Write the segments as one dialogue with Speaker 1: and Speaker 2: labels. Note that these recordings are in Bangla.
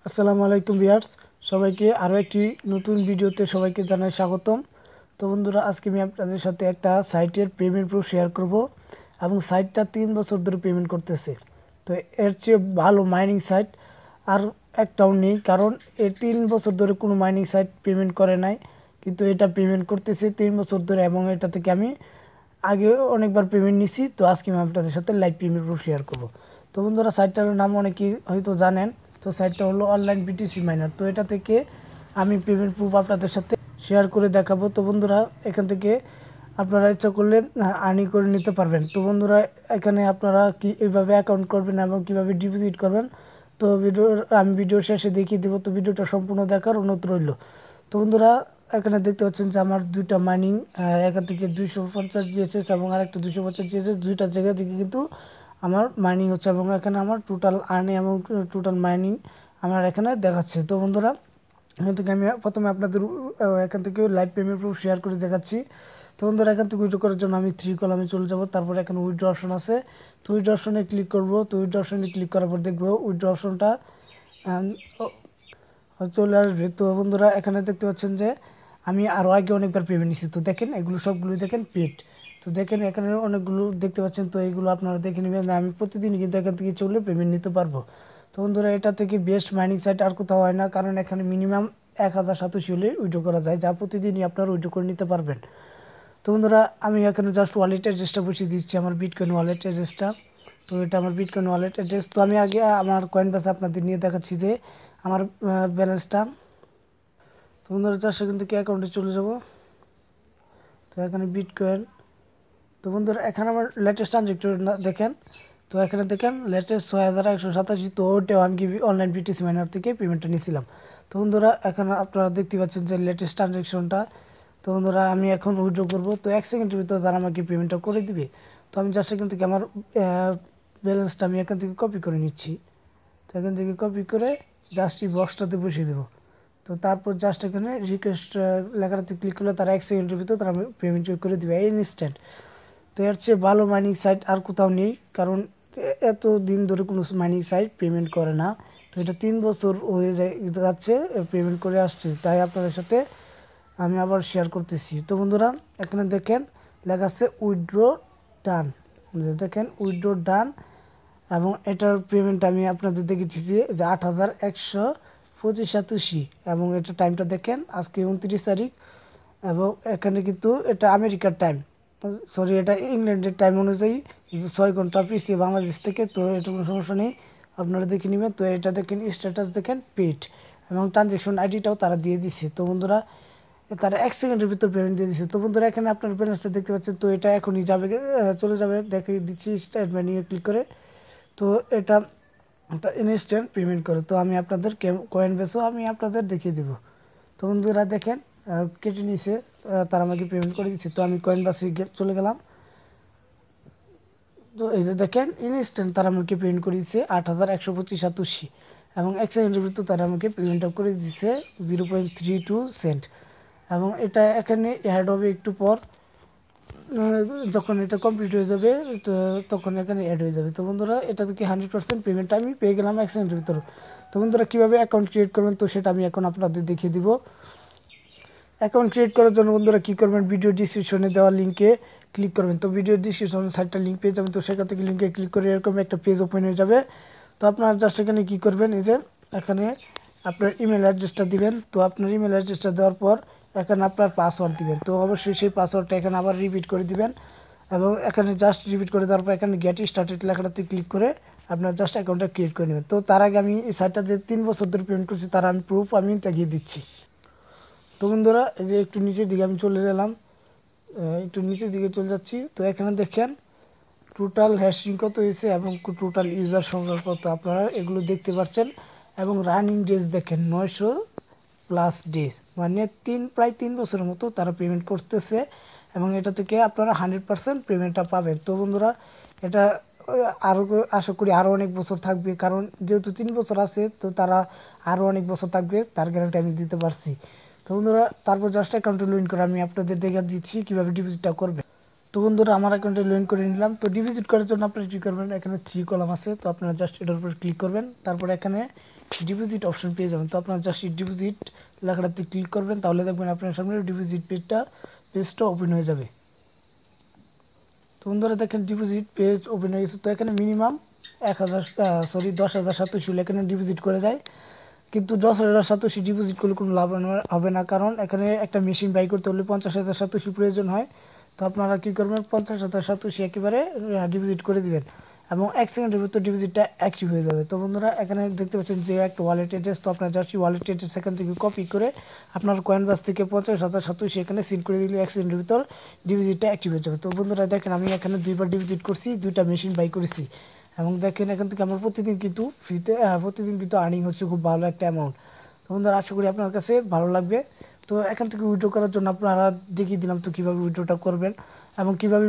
Speaker 1: আসসালামু আলাইকুম ভিউয়ার্স, সবাইকে আরও একটি নতুন ভিডিওতে সবাইকে জানাই স্বাগতম। তো বন্ধুরা, আজকে আমি আপনাদের সাথে একটা সাইটের পেমেন্ট প্রুফ শেয়ার করব এবং সাইটটা 3 বছর ধরে পেমেন্ট করতেছে। তো এর চেয়ে ভালো মাইনিং সাইট আর একটাও নেই, কারণ এই 3 বছর ধরে কোনো মাইনিং সাইট পেমেন্ট করে নাই, কিন্তু এটা পেমেন্ট করতেছে 3 বছর ধরে এবং এটা থেকে আমি আগে অনেকবার পেমেন্ট নিছি। তো আজকে আমি আপনাদের সাথে লাইভ পেমেন্ট প্রুফ শেয়ার করব। তো বন্ধুরা, সাইটটার নাম অনেকেই হয়তো জানেন। তো সাইটটা হলো অনলাইন বিটিসি মাইনার। তো এটা থেকে আমি পেমেন্ট প্রুফ আপনাদের সাথে শেয়ার করে দেখাবো। তো বন্ধুরা, এখান থেকে আপনারা ইচ্ছা করলে আর্নিং করে নিতে পারবেন। তো বন্ধুরা, এখানে আপনারা এইভাবে অ্যাকাউন্ট করবেন এবং কীভাবে ডিপোজিট করবেন, তো আমি ভিডিওর শেষে দেখিয়ে দেবো। তো ভিডিওটা সম্পূর্ণ দেখার অনুরোধ রইল। তো বন্ধুরা, এখানে দেখতে পাচ্ছেন যে আমার দুইটা মাইনিং, এখান থেকে 250 জিএসএস এবং আরেকটা 250 জিএসএস, দুইটা জায়গা থেকে কিন্তু আমার মাইনিং হচ্ছে এবং এখানে আমার টোটাল আর্নিং এবং টোটাল মাইনিং আমার এখানে দেখাচ্ছে। তো বন্ধুরা, এখান থেকে আমি প্রথমে আপনাদের এখান থেকে লাইভ পেমেন্ট প্রুফ শেয়ার করে দেখাচ্ছি। তো বন্ধুরা, এখান থেকে উইথড্র করার জন্য আমি 3 কলামে চলে যাব। তারপর এখানে উইথড্র অপশন আছে, তো উইথড্র অপশনে ক্লিক করব। তো উইথড্র অপশনে ক্লিক করার পর দেখবো উইথড্র অপশনটা চলে আসবে। তো বন্ধুরা, এখানে দেখতে পাচ্ছেন যে আমি আরও আগে অনেকবার পেমেন্ট নিচ্ছি। তো দেখেন, এগুলো সবগুলোই দেখেন পেড। তো দেখেন, এখানে অনেকগুলো দেখতে পাচ্ছেন। তো এইগুলো আপনারা দেখে নেবেন। আমি প্রতিদিন কিন্তু এখান থেকে চলে পেমেন্ট নিতে পারবো। তো বন্ধুরা, এটা থেকে বেস্ট মাইনিং সাইট আর কোথাও হয় না, কারণ এখানে মিনিমাম 1087 হলে উইথড্র করা যায়, যা প্রতিদিনই আপনারা উইথড্র করে নিতে পারবেন। তো বন্ধুরা, আমি এখানে জাস্ট ওয়ালেট অ্যাড্রেসটা বসিয়ে দিচ্ছি, আমার বিটকয়েন ওয়ালেট অ্যাড্রেসটা। তো এটা আমার বিটকয়েন ওয়ালেট অ্যাড্রেস। তো আমি আগে আমার কয়েন বেসে আপনাদের নিয়ে দেখাচ্ছি যে আমার ব্যালেন্সটা। তো বন্ধুরা, 4 সেকেন্ড থেকে অ্যাকাউন্টে চলে যাব। তো এখানে বিটকয়েন। তো বন্ধুরা, এখানে আমার লেটেস্ট ট্রানজেকশন দেখেন। তো এখানে দেখেন লেটেস্ট 6187। তো ওইটাও আমি অনলাইন বিটিসি মাইনার থেকে পেমেন্টটা নিয়েছিলাম। তো বন্ধুরা, এখানে আপনারা দেখতে পাচ্ছেন যে লেটেস্ট ট্রানজেকশনটা। তো বন্ধুরা, আমি এখন উইথড্র করবো। তো 1 সেকেন্ডের ভিতরে তারা আমাকে পেমেন্টটা করে দিবে। তো আমি জাস্ট এখান থেকে আমার ব্যালেন্সটা আমি এখান থেকে কপি করে নিচ্ছি। তো এখান থেকে কপি করে জাস্ট এই বক্সটাতে বসিয়ে দেবো। তো তারপর জাস্ট এখানে রিকোয়েস্ট লেখাটাতে ক্লিক করলে তারা 1 সেকেন্ডের ভিতর তারা পেমেন্ট করে দেবে ইনস্ট্যান্ট। তো এর চেয়ে ভালো মাইনিং সাইট আর কোথাও নেই, কারণ এত দিন ধরে কোনো মাইনিং সাইট পেমেন্ট করে না। তো এটা 3 বছর হয়ে যাচ্ছে পেমেন্ট করে আসছে, তাই আপনাদের সাথে আমি আবার শেয়ার করতেছি। তো বন্ধুরা, এখানে দেখেন লেখা আছে উইথড্র ডান। দেখেন উইথড্র ডান, এবং এটার পেমেন্ট আমি আপনাদের দেখেছি যে 8125 এবং এটা টাইমটা দেখেন আজকে 29 তারিখ। এবং এখানে কিন্তু এটা আমেরিকার টাইম, সরি এটা ইংল্যান্ডের টাইম অনুযায়ী 6 ঘন্টা পিছিয়ে বাংলাদেশ থেকে। তো এটা কোনো সমস্যা নেই, আপনারা দেখে নেবেন। তো এটা দেখেন স্ট্যাটাস দেখেন পেড, এবং ট্রানজ্যাকশন আইডিটাও তারা দিয়ে দিচ্ছে। তো বন্ধুরা, তারা 1 সেকেন্ডের ভিতর পেমেন্ট দিয়ে দিচ্ছে। তো বন্ধুরা, এখানে আপনার ব্যালেন্সটা দেখতে পাচ্ছেন। তো এটা এখনই যাবে, চলে যাবে, দেখে দিচ্ছি স্টার্ট মেনুতে ক্লিক করে। তো এটা ইনস্ট্যান্ট পেমেন্ট করে। তো আমি আপনাদের কয়েন বেসও আমি আপনাদের দেখিয়ে দেবো। তো বন্ধুরা দেখেন, কেটে নিয়েছে, তারা আমাকে পেমেন্ট করে দিচ্ছে। তো আমি কয়েন বাসে চলে গেলাম। তো এই যে দেখেন ইনস্ট্যান্ট তারা আমাকে পেমেন্ট করে দিচ্ছে 8125 এবং 1 সেকেন্ডের ভিতর তারা আমাকে পেমেন্টটা করে দিচ্ছে 0.32 সেন্ট। এবং এটা এখানে অ্যাড হবে একটু পর, যখন এটা কমপ্লিট হয়ে যাবে তো তখন এখানে অ্যাড হয়ে যাবে। তো বন্ধুরা, এটা থেকে 100% পেমেন্ট আমি পেয়ে গেলাম 1 সেকেন্ডের ভিতরে। তো বন্ধুরা, কীভাবে অ্যাকাউন্ট ক্রিয়েট করবেন তো সেটা আমি এখন আপনাদের দেখিয়ে দিব। অ্যাকাউন্ট ক্রিয়েট করার জন্য বন্ধুরা কী করবেন, ভিডিও ডিসক্রিপশনে দেওয়া লিঙ্কে ক্লিক করবেন। তো ভিডিও ডিসক্রিপশনে সাইটটা লিঙ্ক পেয়ে যাবেন। তো সেখান থেকে লিঙ্কে ক্লিক করে এরকম একটা পেজ ওপেন হয়ে যাবে। তো আপনারা জাস্ট এখানে কী করবেন, এই যে এখানে আপনার ইমেল অ্যাড্রেসটা দিবেন। তো আপনার ইমেল অ্যাড্রেসটা দেওয়ার পর এখানে আপনার পাসওয়ার্ড দিবেন। তো অবশ্যই সেই পাসওয়ার্ডটা এখানে আবার রিপিট করে দিবেন, এবং এখানে জাস্ট রিপিট করে দেওয়ার পর এখানে গেট স্টার্টেড লেখাটাতে ক্লিক করে আপনার জাস্ট অ্যাকাউন্টটা ক্রিয়েট করে নেবেন। তো তার আগে আমি এই সাইটটা যে 3 বছর ধরে পেমেন্ট করছি তার আমি প্রুফ আমি দেখিয়ে দিচ্ছি। তো বন্ধুরা, এই যে একটু নিচের দিকে আমি চলে গেলাম, একটু নিচের দিকে চলে যাচ্ছি। তো এখানে দেখেন টোটাল হ্যাশিং কত হয়েছে এবং টোটাল ইউজার সংখ্যা কত, আপনারা এগুলো দেখতে পাচ্ছেন। এবং রানিং ডেজ দেখেন 900+ ডেজ, মানে প্রায় 3 বছরের মতো তারা পেমেন্ট করতেছে, এবং এটা থেকে আপনারা 100% পেমেন্টটা পাবেন। তো বন্ধুরা, এটা আরও আশা করি আরও অনেক বছর থাকবে, কারণ যেহেতু 3 বছর আছে তো তারা আরও অনেক বছর থাকবে, তার গ্যারান্টি আমি দিতে পারছি। তো বন্ধুরা, তারপর জাস্ট অ্যাকাউন্টে লগ ইন করে আমি আপনাদের দেখে দিচ্ছি কীভাবে ডিপোজিটটা করবে। তো বন্ধুরা, আমার অ্যাকাউন্টে লগ ইন করে নিলাম। তো ডিপোজিট করার জন্য আপনারা কী করবেন, এখানে 3 কলাম আছে, তো আপনারা জাস্ট এটার উপর ক্লিক করবেন। তারপর এখানে ডিপোজিট অপশন পেয়ে যাবেন। তো আপনারা জাস্ট ডিপোজিট লেখাটাতে ক্লিক করবেন, তাহলে দেখবেন আপনার সামনে ডিপোজিট পেজটা ওপেন হয়ে যাবে। তো বন্ধুরা দেখেন ডিপোজিট পেজ ওপেন হয়ে গেছে। তো এখানে মিনিমাম 10,000 সাতোশি এখানে ডিপোজিট করে দেয়, কিন্তু 10,000 সাতোশি ডিপোজিট করলে কোনো লাভ হবে না, কারণ এখানে একটা মেশিন বাই করতে হলে 50,000 সাতোশি প্রয়োজন হয়। তো আপনারা কী করবেন, 50,000 সাতোশি একেবারে ডিপোজিট করে দিবেন এবং 1 সেকেন্ডের ভিতর ডিপোজিটটা অ্যাক্টিভ হয়ে যাবে। তো বন্ধুরা এখানে দেখতে পাচ্ছেন যে একটা ওয়ালেট অ্যাড্রেস, তো আপনার জাস্ট ওয়ালেট অ্যাড্রেস এখান থেকে কপি করে আপনার কয়েনবাস থেকে 50,000 সাতোশি এখানে সিল করে দিলে 1 সেকেন্ডের ভিতর ডিপোজিটটা অ্যাক্টিভ হয়ে যাবে। তো বন্ধুরা দেখেন আমি এখানে 2বার ডিপোজিট করছি, 2টা মেশিন বাই করেছি এবং দেখেন এখান থেকে আমার প্রতিদিন কিন্তু আর্নিং হচ্ছে খুব ভালো একটা অ্যামাউন্ট। তো বন্ধুরা আশা করি আপনার কাছে ভালো লাগবে। তো এখান থেকে উইথড্র করার জন্য আপনারা দেখিয়ে দিলাম তো কীভাবে উইথড্রটা করবেন এবং কীভাবে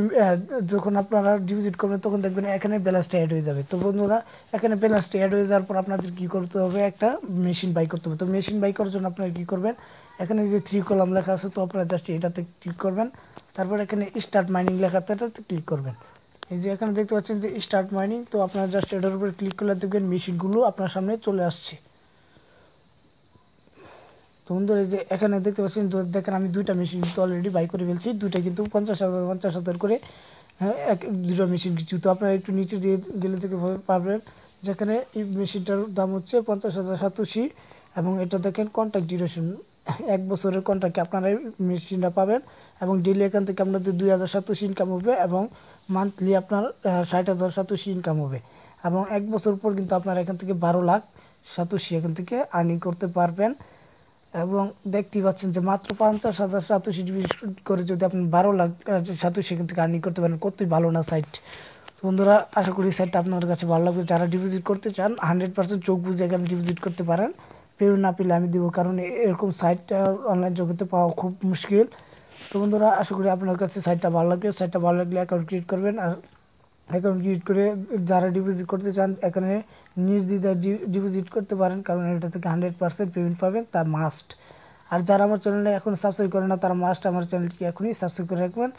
Speaker 1: যখন আপনারা ডিপোজিট করবেন তখন দেখবেন এখানে ব্যালেন্সটা অ্যাড হয়ে যাবে। তো বন্ধুরা এখানে ব্যালেন্সটা অ্যাড হয়ে যাওয়ার পর আপনাদের কী করতে হবে, একটা মেশিন বাই করতে হবে। তো মেশিন বাই করার জন্য আপনারা কী করবেন, এখানে যে 3 কলাম লেখা আছে, তো আপনারা জাস্ট এটাতে ক্লিক করবেন, তারপর এখানে স্টার্ট মাইনিং লেখাতে এটাতে ক্লিক করবেন। এই যে এখানে দেখতে পাচ্ছেন যে স্টার্ট মাইনিং, তো আপনারা জাস্ট এটার উপরে ক্লিক করলে দেখবেন মেশিনগুলো আপনার সামনে চলে আসছে। তো বন্ধুরা এই যে এখানে দেখতে পাচ্ছেন, তো দেখেন আমি 2টা মেশিন কিন্তু অলরেডি বাই করে ফেলছি, 2টা কিন্তু 50,000 করে, হ্যাঁ 2টা মেশিন কিছু। তো আপনারা একটু নিচে দিয়ে গেলে থেকে পাবেন যেখানে এই মেশিনটার দাম হচ্ছে 50,000 সাতোশি এবং এটা দেখেন কন্ট্রাক্ট ডিউরেশন 1 বছরের কন্ট্রাক্টে আপনারা এই মেশিনটা পাবেন এবং ডেলি এখান থেকে আপনাদের 2,000 সাতোশি ইনকাম হবে এবং মান্থলি আপনার 60,000 সাতোশি ইনকাম হবে এবং 1 বছর পর কিন্তু আপনারা এখান থেকে 12 লাখ সাতোশি এখান থেকে আর্নিং করতে পারবেন। এবং দেখতেই পাচ্ছেন যে মাত্র 50,000 সাতোশি করে যদি আপনি 12 লাখ সাতোশি এখান থেকে আর্নিং করতে পারেন, কতই ভালো না সাইট। বন্ধুরা আশা করি সাইটটা আপনার কাছে ভালো লাগবে। যারা ডিপোজিট করতে চান 100% চোখ বুঝে এখানে ডিপোজিট করতে পারেন, পেমেন্ট না পেলে আমি দেবো, কারণ এরকম সাইট অনলাইন জগতে পাওয়া খুব মুশকিল। তো বন্ধুরা আশা করি আপনার কাছে সাইটটা ভালো লাগবে। সাইটটা ভালো লাগলে অ্যাকাউন্ট ক্রিয়েট করবেন, আর অ্যাকাউন্ট ক্রিয়েট করে যারা ডিপোজিট করতে চান এখানে নির্দ্বিধায় ডিপোজিট করতে পারেন, কারণ এটা থেকে 100% পেমেন্ট পাবেন, তা মাস্ট। আর যারা আমার চ্যানেলে এখন সাবস্ক্রাইব করে না তারা মাস্ট আমার চ্যানেলটি এখনই সাবস্ক্রাইব করে রাখবেন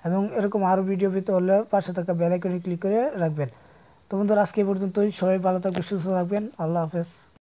Speaker 1: এবং এরকম আরও ভিডিও পেতে হলে পাশে থাকা বেল আইকনে ক্লিক করে রাখবেন। তো বন্ধুরা আজকে এই পর্যন্তই, সবাই ভালো থাকবেন, সুস্থ থাকবেন, আল্লাহ হাফেজ।